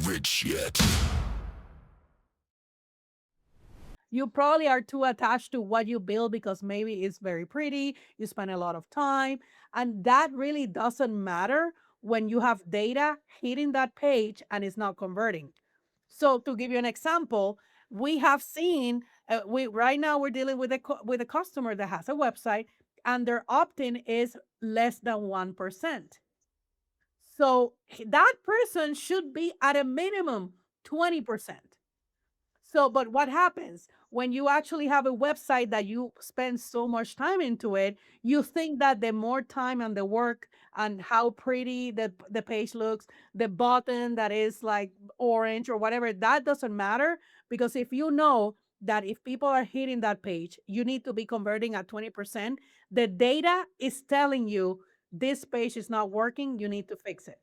rich yet. You probably are too attached to what you build because maybe it's very pretty, you spend a lot of time, and that really doesn't matter when you have data hitting that page and it's not converting. So to give you an example, we have seen we right now we're dealing with with a customer that has a website and their opt-in is less than 1%. So that person should be at a minimum 20%. So, but what happens when you actually have a website that you spend so much time into it? You think that the more time and the work and how pretty the page looks, the button that is like orange or whatever, that doesn't matter because if you know that if people are hitting that page, you need to be converting at 20%, the data is telling you this page is not working, you need to fix it.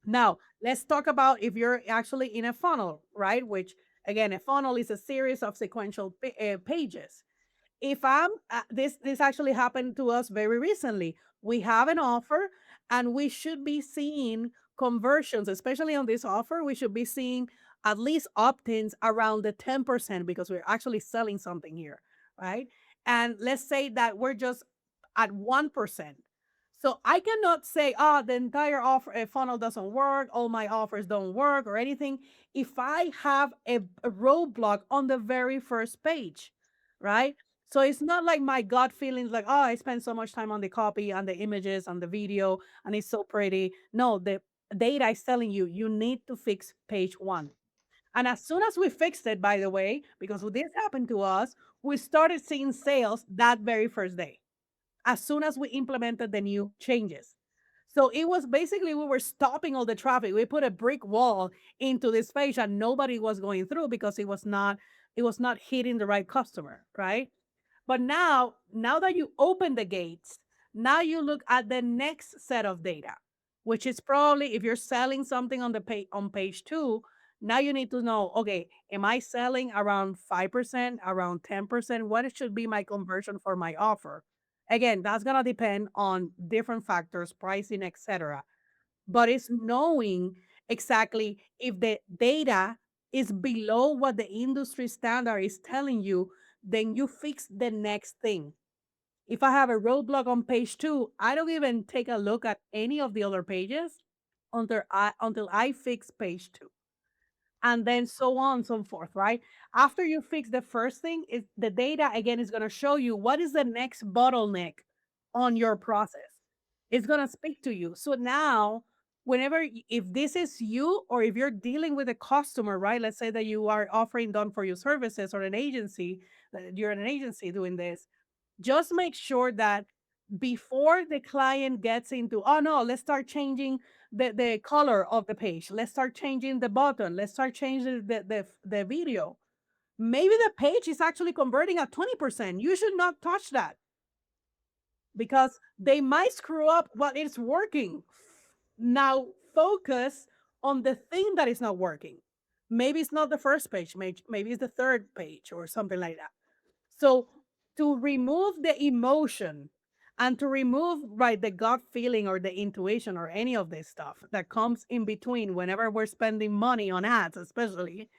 Now, let's talk about if you're actually in a funnel, right? Which again, a funnel is a series of sequential pages. If I'm this actually happened to us very recently. We have an offer and we should be seeing conversions, especially on this offer, we should be seeing at least opt-ins around the 10% because we're actually selling something here, right? And let's say that we're just at 1%. So I cannot say, ah, the entire offer funnel doesn't work, all my offers don't work or anything. If I have a roadblock on the very first page, right? So it's not like my gut feelings like, oh, I spent so much time on the copy, on the images, on the video, and it's so pretty. No, the data is telling you you need to fix page one. And as soon as we fixed it, by the way, because this happened to us, we started seeing sales that very first day as soon as we implemented the new changes. So it was basically we were stopping all the traffic. We put a brick wall into this page and nobody was going through because it was not hitting the right customer, right? But now that you open the gates, now you look at the next set of data, which is probably if you're selling something on the page on page 2, now you need to know, okay, am I selling around 5%, around 10%? What should be my conversion for my offer? Again, that's going to depend on different factors, pricing, etc. But it's knowing exactly if the data is below what the industry standard is telling you, then you fix the next thing. If I have a roadblock on page 2, I don't even take a look at any of the other pages until I fix page 2. And then so on and so forth, right? After you fix the first thing, is the data again is going to show you what is the next bottleneck on your process. It's going to speak to you. So now, if this is you or if you're dealing with a customer, right? Let's say that you are offering done for you services or an agency, that you're an agency doing this, just make sure that before the client gets into, oh no, let's start changing the color of the page. Let's start changing the button. Let's start changing the video. Maybe the page is actually converting at 20%. You should not touch that because they might screw up what is working. Now focus on the thing that is not working. Maybe it's not the first page, maybe it's the third page or something like that. So to remove the emotion and to remove right the gut feeling or the intuition or any of this stuff that comes in between whenever we're spending money on ads, especially,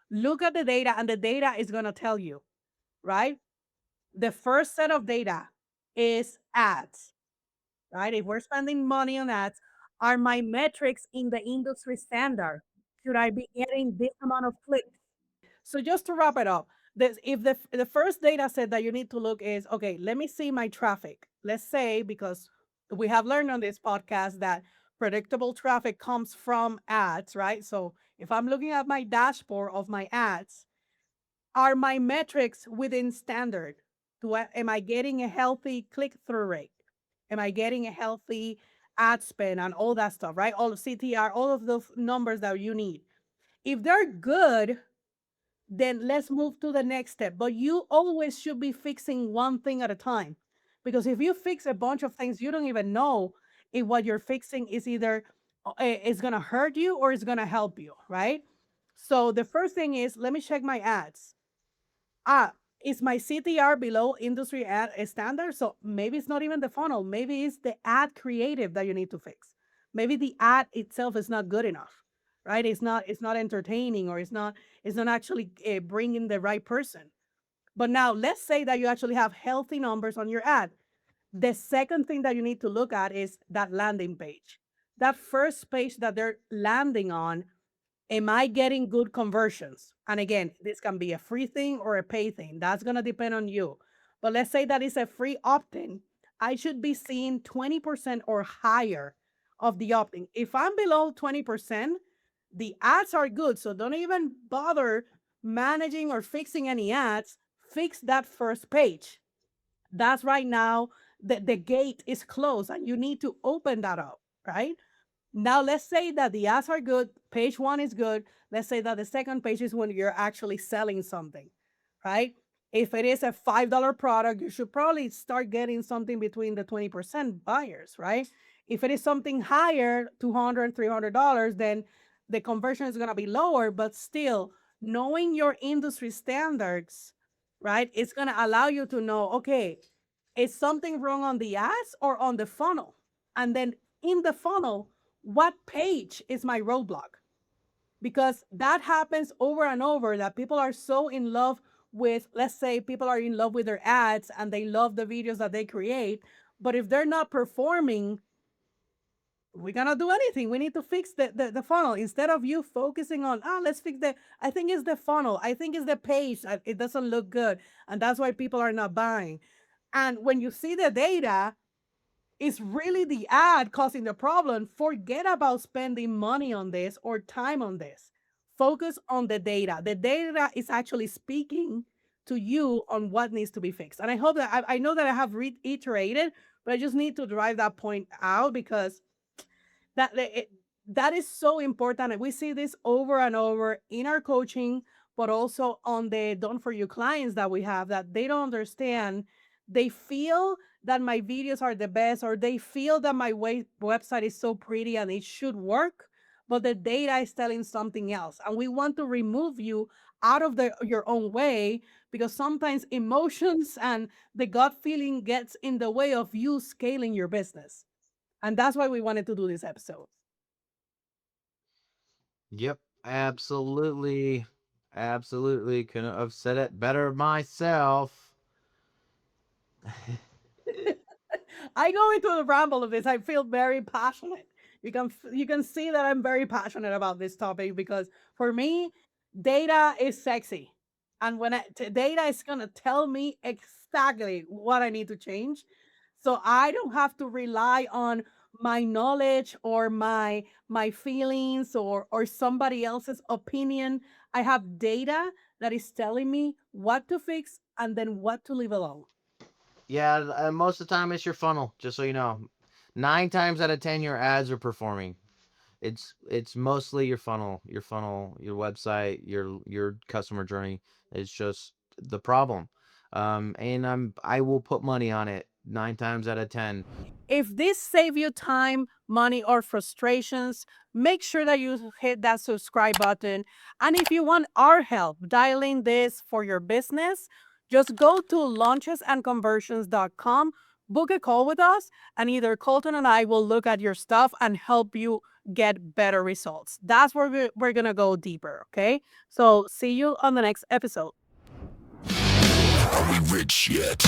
look at the data and the data is going to tell you, right? The first set of data is ads, right? If we're spending money on ads, are my metrics in the industry standard? Should I be getting this amount of clicks? So just to wrap it up, if the first data set that you need to look is okay, let me see my traffic. Let's say because we have learned on this podcast that predictable traffic comes from ads, right? So if I'm looking at my dashboard of my ads, are my metrics within standard? Am I getting a healthy click through rate? Am I getting a healthy ad spend and all that stuff, right? All of CTR, all of those numbers that you need. If they're good, then let's move to the next step. But you always should be fixing one thing at a time. Because if you fix a bunch of things, you don't even know if what you're fixing is either is going to hurt you or is going to help you, right? So the first thing is let me check my ads. Ah, is my CTR below industry ad standard? So maybe it's not even the funnel. Maybe it's the ad creative that you need to fix. Maybe the ad itself is not good enough. right? It's not entertaining, or it's not actually bringing the right person. But now let's say that you actually have healthy numbers on your ad. The second thing that you need to look at is that landing page. That first page that they're landing on, am I getting good conversions? And again, this can be a free thing or a pay thing. That's going to depend on you. But let's say that it's a free opt in. I should be seeing 20% or higher of the opt in. If I'm below 20%, the ads are good. So don't even bother managing or fixing any ads. Fix that first page. That's right now, the gate is closed and you need to open that up, right? Now, let's say that the ads are good, page one is good. Let's say that the second page is when you're actually selling something, right? If it is a $5 product, you should probably start getting something between the 20% buyers, right? If it is something higher, $200, $300, then the conversion is going to be lower, but still, knowing your industry standards, right, it's going to allow you to know, okay, is something wrong on the ads or on the funnel? And then in the funnel, what page is my roadblock? Because that happens over and over, that people are so in love with, let's say people are in love with their ads and they love the videos that they create, but if they're not performing, we cannot do anything. We need to fix the funnel. Instead of you focusing on, let's fix I think it's the funnel, I think it's the page, it doesn't look good, and that's why people are not buying. And when you see the data, is really the ad causing the problem, forget about spending money on this or time on this. Focus on the data. The data is actually speaking to you on what needs to be fixed. And I hope that I know that I have reiterated, but I just need to drive that point out because that is so important. And we see this over and over in our coaching, but also on the done for you clients that we have, that they don't understand. They feel that my videos are the best, or they feel that my website is so pretty and it should work, but the data is telling something else. And we want to remove you out of your own way, because sometimes emotions and the gut feeling gets in the way of you scaling your business. And that's why we wanted to do this episode. Yep, absolutely. Absolutely. Couldn't have said it better myself. I go into the ramble of this. I feel very passionate. You can see that I'm very passionate about this topic, because for me, data is sexy, and data is gonna tell me exactly what I need to change, so I don't have to rely on my knowledge or my feelings or somebody else's opinion. I have data that is telling me what to fix and then what to leave alone. Yeah, most of the time it's your funnel, just so you know. 9 times out of 10 your ads are performing. It's mostly your funnel, your website, your customer journey is just the problem. And I will put money on it 9 times out of 10. If this save you time, money, or frustrations, make sure that you hit that subscribe button. And if you want our help dialing this for your business, just go to launchesandconversions.com, book a call with us, and either Colton and I will look at your stuff and help you get better results. That's where we're going to go deeper. Okay. So see you on the next episode. Are we rich yet?